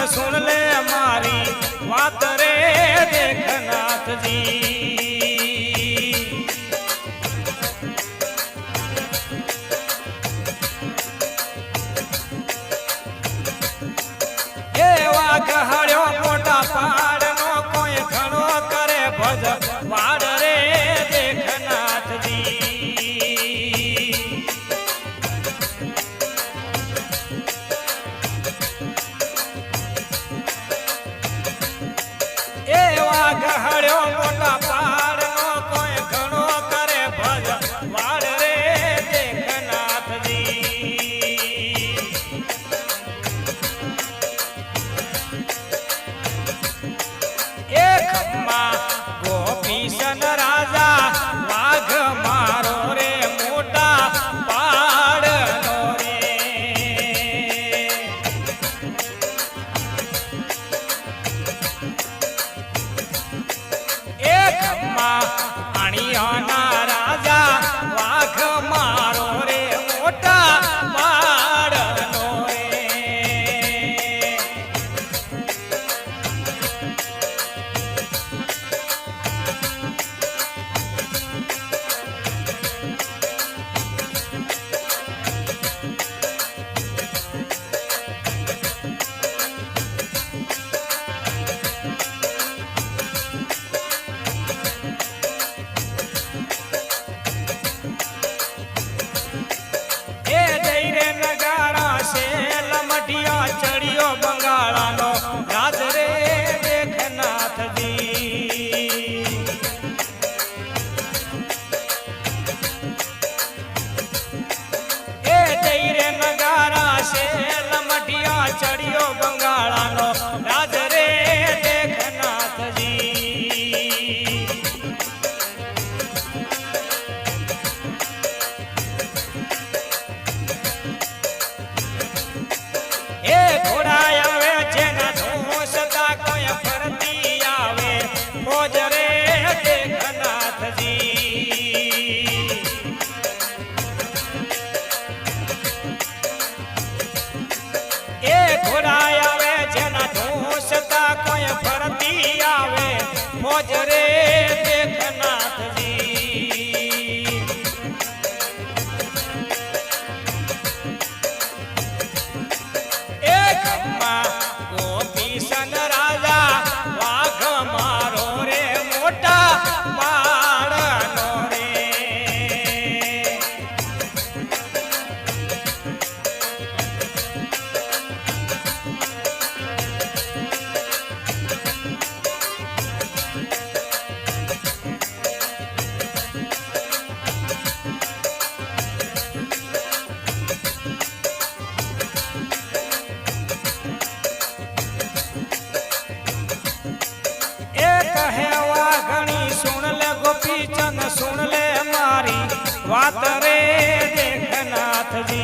सुन ले हमारी बात रे देखनाथ जी। गहड़ो मोटा पहाड़ नो कोई खड़ो करे भज वाड़ रे देखनाथ जी। एवा गहड़ो मोटा पहाड़ नो कोई खड़ो करे भज वाड़ रे देखनाथ जी। गोपीशन राजा वाघ मारो रे मोटा पाड़ नो रे। एक अणियाना राजा वाघ मारो रे मोटा पाड़ नो रे। चढ़ियो बंगाला नो राज रे देखनाथ जी। ए तेरे नगारा से लमटिया चढ़ियो बंगाला नो राज रे देखनाथ जी। घोड़ा आवे जेना धोसता कोई फरती आवे फौज रे देखनाथ जी। घोड़ा आवे जेना धोसता कोई फरती आवे फौज रे देखनाथ जी। गोपीशन राजा वाघ मारो रे मोटा पाड़ नो रे। सुन ले गोपी चंद सुन ले हमारी बात रे देखनाथ जी।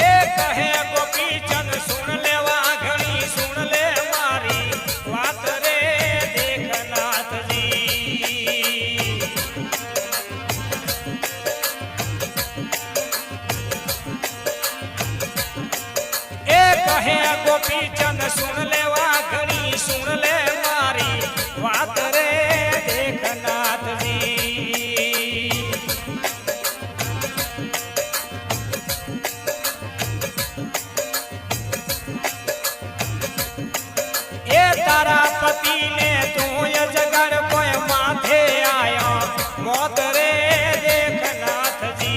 एक है गोपी चंद सुन ले वाघनी सुन ले हमारी बात रे देखनाथ जी। कहे गोपी चंद सुन ले वाघनी सुन ले मारी बात रे देखनाथ जी। ए तारा पति ने तू ये जगड़ कोई माथे आया मौत रे देखनाथ जी।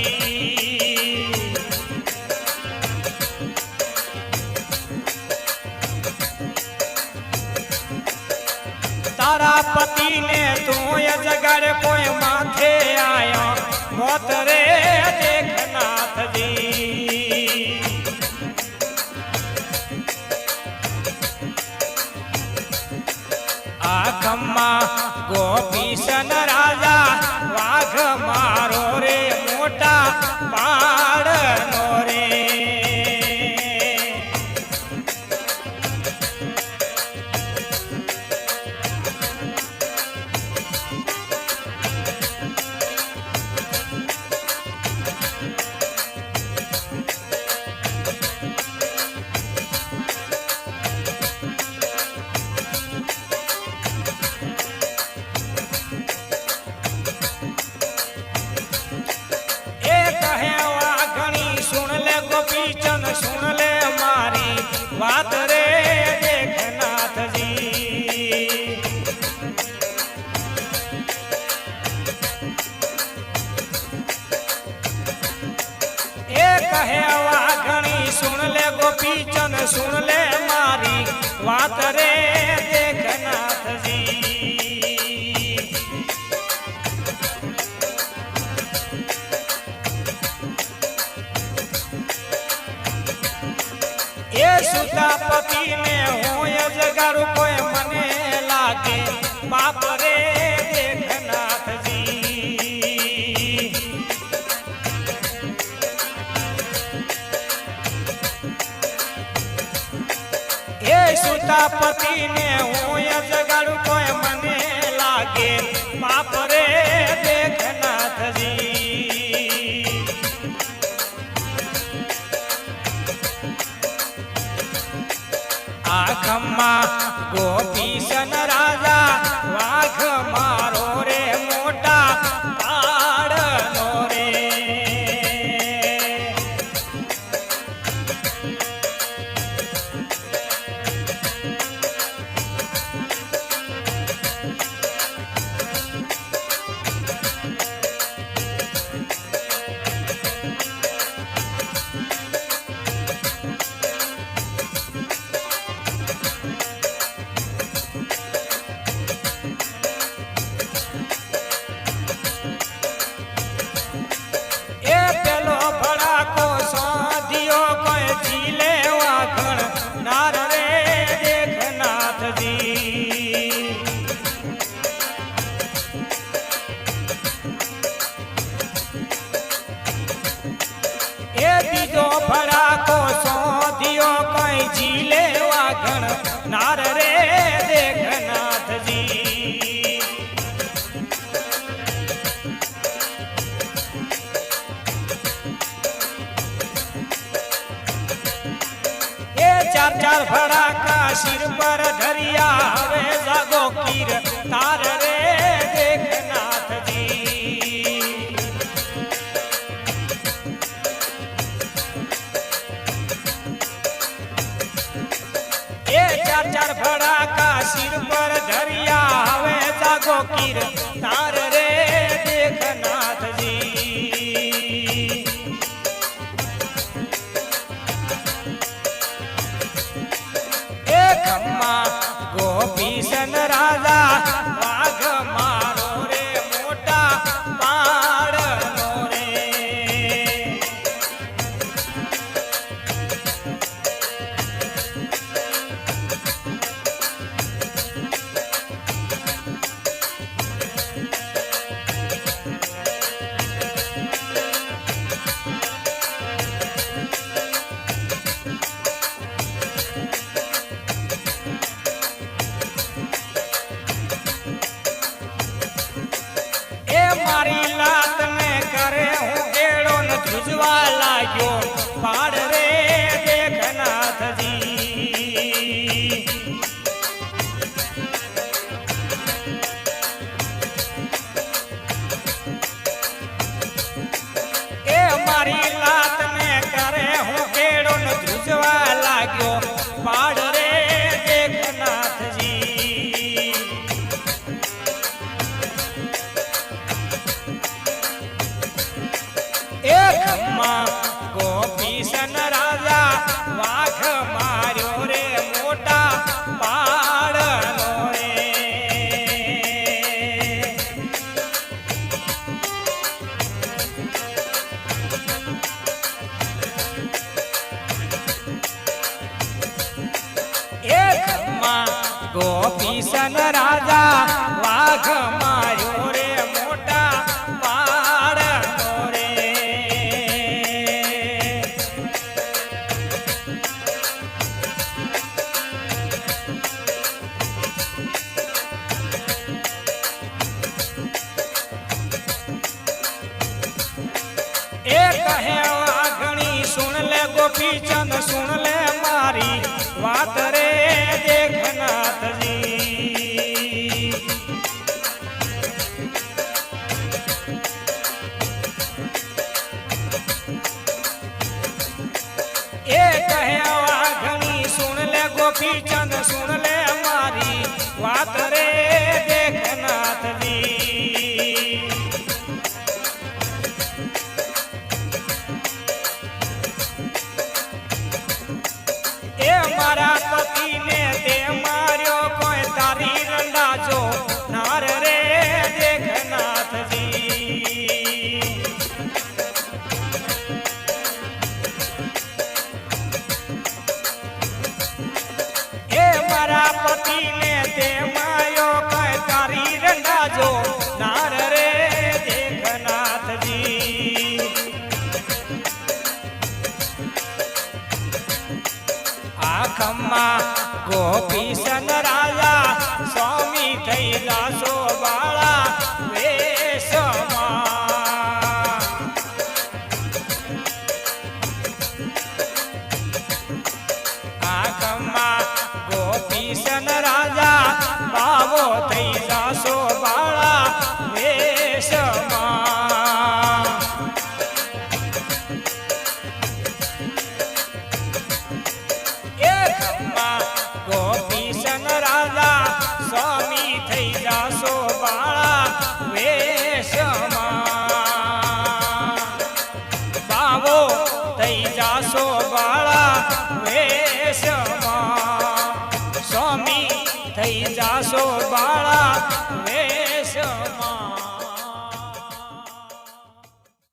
तारा पति ने तू ये जगड़ कोई माथे आया मौत रे देखनाथ जी। आखम्मा गोपीशन राजा वाघ मारो रे मोटा पाड़ नो रे। कहे वाघणी सुन ले गोपी चंद सुन ले मारी बात रे देखनाथ जी। ये सुतापति ने हो जगारू कोई मने लागे बाप रे देखनाथ जी। ये सुतापति ने हो जगारू कोई मने लागे बाप रे देखनाथ जी। आखम्मा गोपीशन राजा वाघ मारो रे मोटा पाड़नो रे। भड़ा को सो दियो कोई झीले वाघण नार रे देखनाथ जी। ये चार चार भड़ा का सिर पर धरिया हवे जागो कीर तार रे देखनाथ जी। चार चार भड़ा का सिर पर धरिया हवे जागो कीर तार रे देखनाथ जी। एक अम्मा गोपीशन राजा वाघ मारो रे मोटा पाड़नो रे। मारी लात में करे हूँ गेड़ो न झुझवा लाग्यो पाड़ रे देखनाथ जी। ए मारी लात में करे हूँ गेड़ो न झुझवा लाग्यो पाड़ रे देखनाथ जी। एक अम्मा गोपीशन राजा वाघ मारो रे मोटा पाड़नो रे। एक अम्मा गोपीशन राजा वाघ मारो रे मोटा पाड़नो रे। एक है वाघणी सुन ले गोपी चंद सुन ले मारी बात रे देखनाथ जी। एक है वाघणी सुन ले गोपी चंद सुन ले मारी बात रे देखनाथ जी। મારા પતિને તે માર્યો કોઈ તારી રંડાજો નાર રે દેખનાથજી એ મારા પતિને તે માર્યો કોઈ તારી રંડાજો નાર રે દેખનાથજી આખમાં ગોપીશન રાજા સ્વામી થઈ જાશો બાળા વેશમાં આખમાં ગોપીશન રાજા બાવો થઈ જાશો બાળા વેશમાં ગોપીશન રાજા સ્વામી થઈ જાશો બાળા વેશમાં બાવો થઈ જાશો બાળા વેશમાં સ્વામી થઈ જાશો બાળા વેશ